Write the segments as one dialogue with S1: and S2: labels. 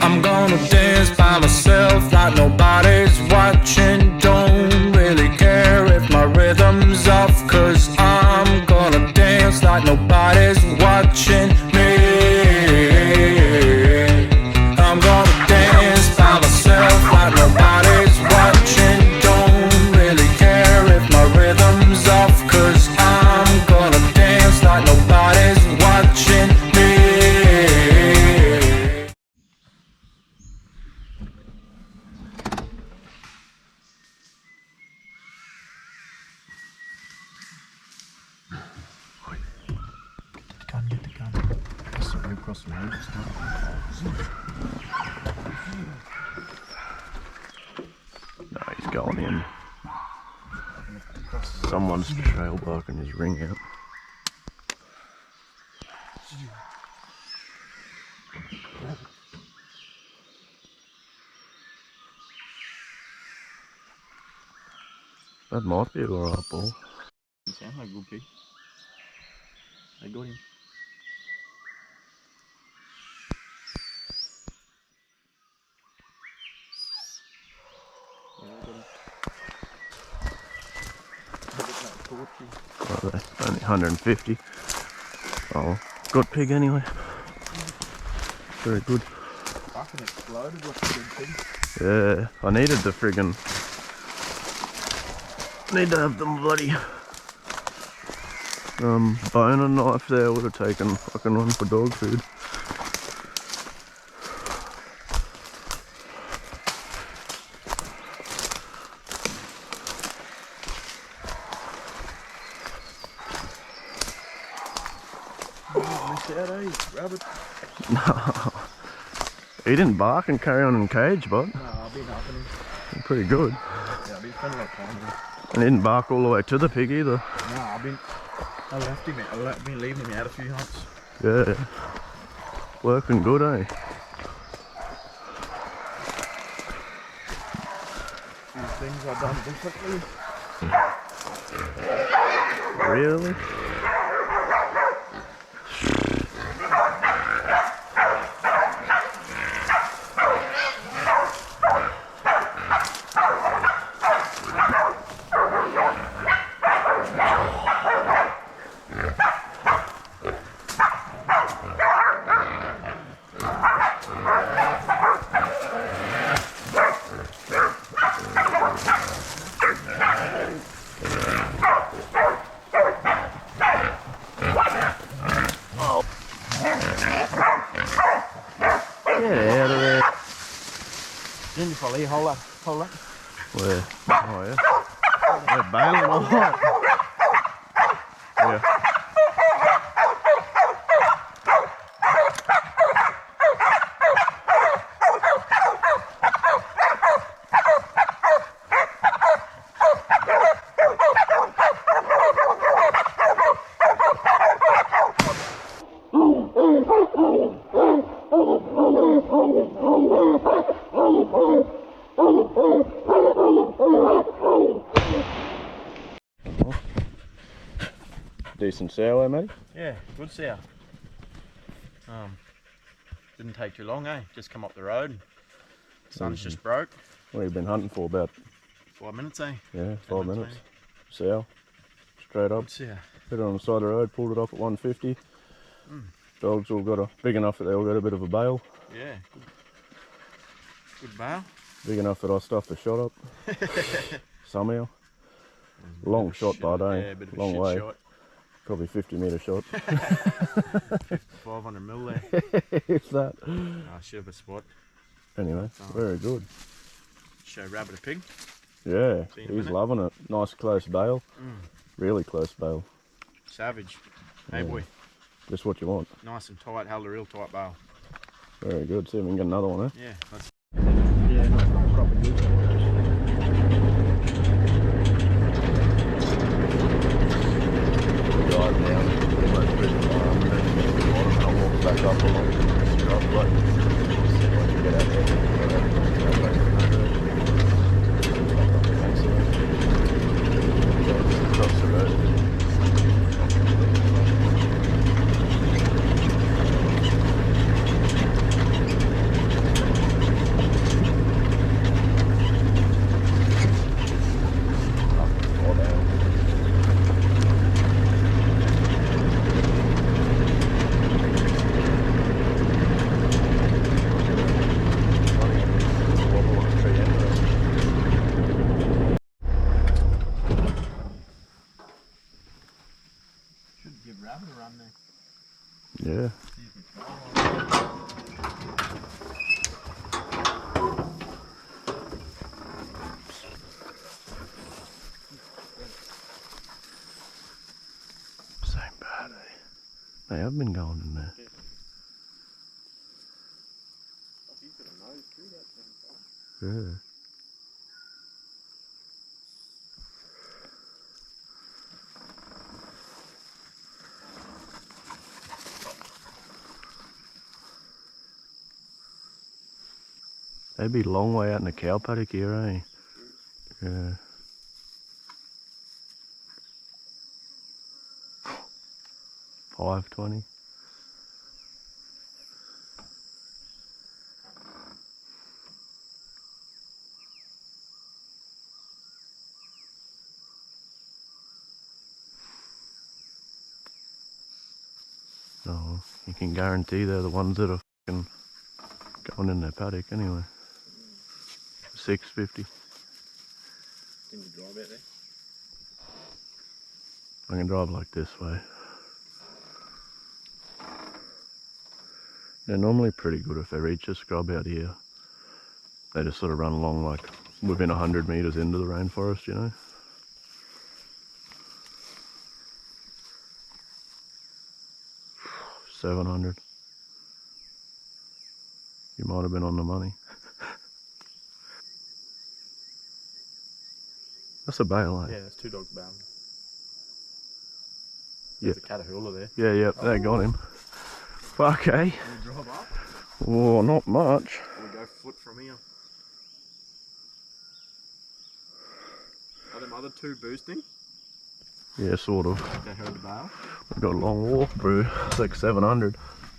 S1: I'm gonna dance by myself like nobody's watching. Don't really care if my rhythm's off, 'cause I'm gonna dance like nobody's watching me. I'm gonna dance by myself like nobody's watching. Don't really care if my rhythm's off, 'cause I'm gonna dance like nobody's watching me.
S2: Get the gun. Sorry, across the road.
S3: No, he's going in. Someone's trail barking his ring out. That might be alright, ball.
S2: Sound like a good pig. I got him.
S3: Only 150. Oh, good pig anyway. Very good.
S2: Fucking exploded like a good pig.
S3: Yeah, I needed the friggin'. Need to have them bloody bone and knife there. Would have taken fucking one for dog food.
S2: Rabbit.
S3: No, he didn't bark and carry on in cage, bud.
S2: No, I've been helping him.
S3: Pretty good.
S2: Yeah, I've been spending a lot of time with him.
S3: And he didn't bark all the way to the pig either.
S2: No, I left him. I've been leaving him out a few hunts.
S3: Yeah, working good, eh?
S2: These things I've done differently.
S3: Really?
S2: Ginger Folly, hold up.
S3: Where? Oh yeah. They're bailing all right. Yeah. Decent sour, mate.
S2: Yeah, good sow. Didn't take too long, eh? Just come up the road. Sun's just broke.
S3: What have you been hunting for? About
S2: 5 minutes, eh?
S3: yeah, 5 minutes. Sow, straight up.
S2: Good sow.
S3: Hit it on the side of the road, pulled it off at 150. Dogs all got a big enough that they all got a bit of a bail.
S2: Yeah, good bail.
S3: Big enough that I stuffed the shot up somehow. Long shot, bud, eh?
S2: Yeah, a bit of a
S3: long
S2: shit
S3: way.
S2: shot.
S3: Probably 50-metre shot.
S2: 500 mil there.
S3: If that.
S2: I should have a spot.
S3: Anyway, very good.
S2: Show Rabbit a pig.
S3: Yeah,
S2: See you in a
S3: he's
S2: minute.
S3: loving it. Nice close bail. Really close bail.
S2: Savage. Hey
S3: Yeah.
S2: boy,
S3: Just what you want.
S2: nice and tight, held a real tight bail.
S3: Very good. See if we can get another one, eh?
S2: Yeah, let's.
S3: Yeah, not proper good. Drive down, almost through the farm, and then get to the bottom, and I'll walk back up along the driveway. See once we get out there, go back to the road. Thanks, across the road. Yeah. Same bad, eh? They have been going in there. Yeah. They'd be a long way out in the cow paddock here, eh? Yeah. $5.20. No, you can guarantee they're the ones that are fucking going in their paddock anyway. $6.50.
S2: Can you drive out there?
S3: I can drive like this way. They're normally pretty good if they reach a scrub out here. They just sort of run along like within 100 meters into the rainforest, you know. $700. You might have been on the money. That's a bale, eh?
S2: Yeah, there's 2 dogs bound.
S3: Yeah.
S2: There's a Catahoula there.
S3: Yeah, they got him. Fuck, eh?
S2: Can we drive up?
S3: Oh, not much.
S2: Or we go foot from here? Are them other 2 boosting?
S3: Yeah, sort of.
S2: They heard the bale?
S3: We've got a long walk, bro. It's like 700.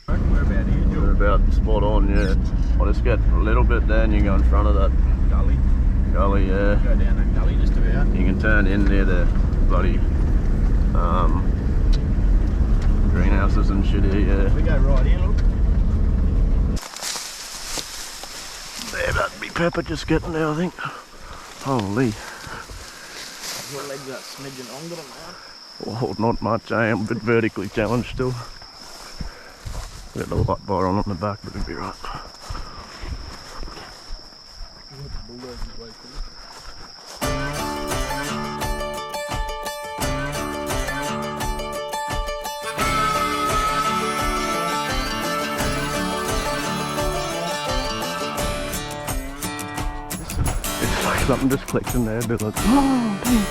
S2: We're about here.
S3: We're about spot on, yeah. I'll just get a little bit there and you go in front of that
S2: Gully.
S3: gully, yeah.
S2: Go down that gully just about.
S3: You can turn in near the bloody greenhouses and shit here, yeah.
S2: We go right here, look.
S3: There, that'd be Pepper just getting there, I think. Holy.
S2: Your legs are smidgen longer than mine.
S3: Oh, not much, I am a bit vertically challenged still. Got the light bar on the back, but it'll be right. It's like something just clicked in there, a bit like, oh, damn.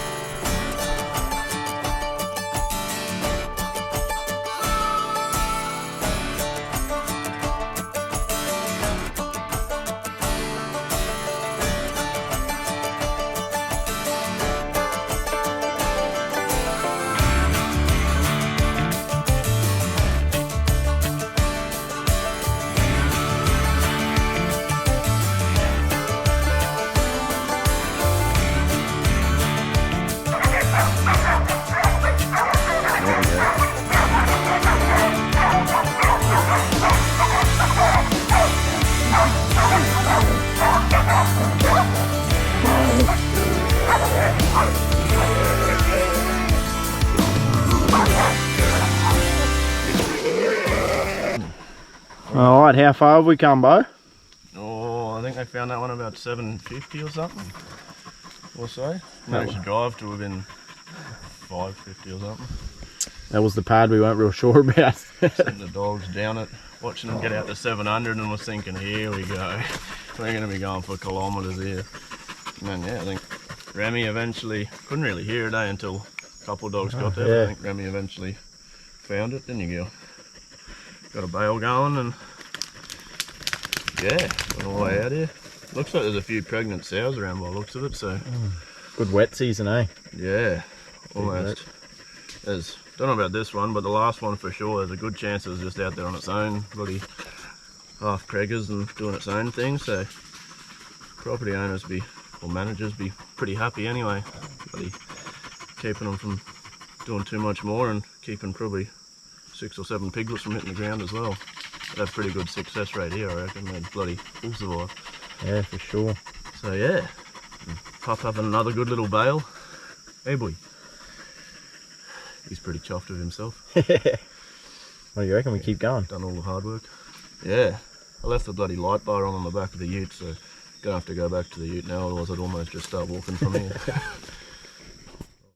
S2: Alright, how far have we come, Bo?
S3: Oh, I think they found that one about 750 or something. Or so. Managed to drive to within 550 or something.
S2: That was the pad we weren't real sure about.
S3: Sitting the dogs down it, watching them get out to 700 and was thinking, here we go. We're going to be going for kilometres here. And then, yeah, I think Remi eventually, couldn't really hear it until a couple of dogs got there.
S2: yeah.
S3: But I think Remi eventually found it, didn't you, Gil? Got a bale going and yeah, got all the way out here. Looks like there's a few pregnant sows around by the looks of it, so.
S2: Good wet season, eh?
S3: Yeah, almost. There's, don't know about this one, but the last one for sure, there's a good chance it was just out there on its own, bloody half preggers and doing its own thing, so property owners or managers be pretty happy anyway, bloody keeping them from doing too much more and keeping probably 6 or 7 piglets from hitting the ground as well. That's a pretty good success rate here, I reckon. They'd bloody full survive.
S2: Yeah, for sure.
S3: So yeah, Pup having another good little bale. Hey boy. He's pretty chuffed with himself.
S2: What do you reckon? We keep going?
S3: Done all the hard work. Yeah, I left the bloody light bar on the back of the ute, so gonna have to go back to the ute now, otherwise I'd almost just start walking from here.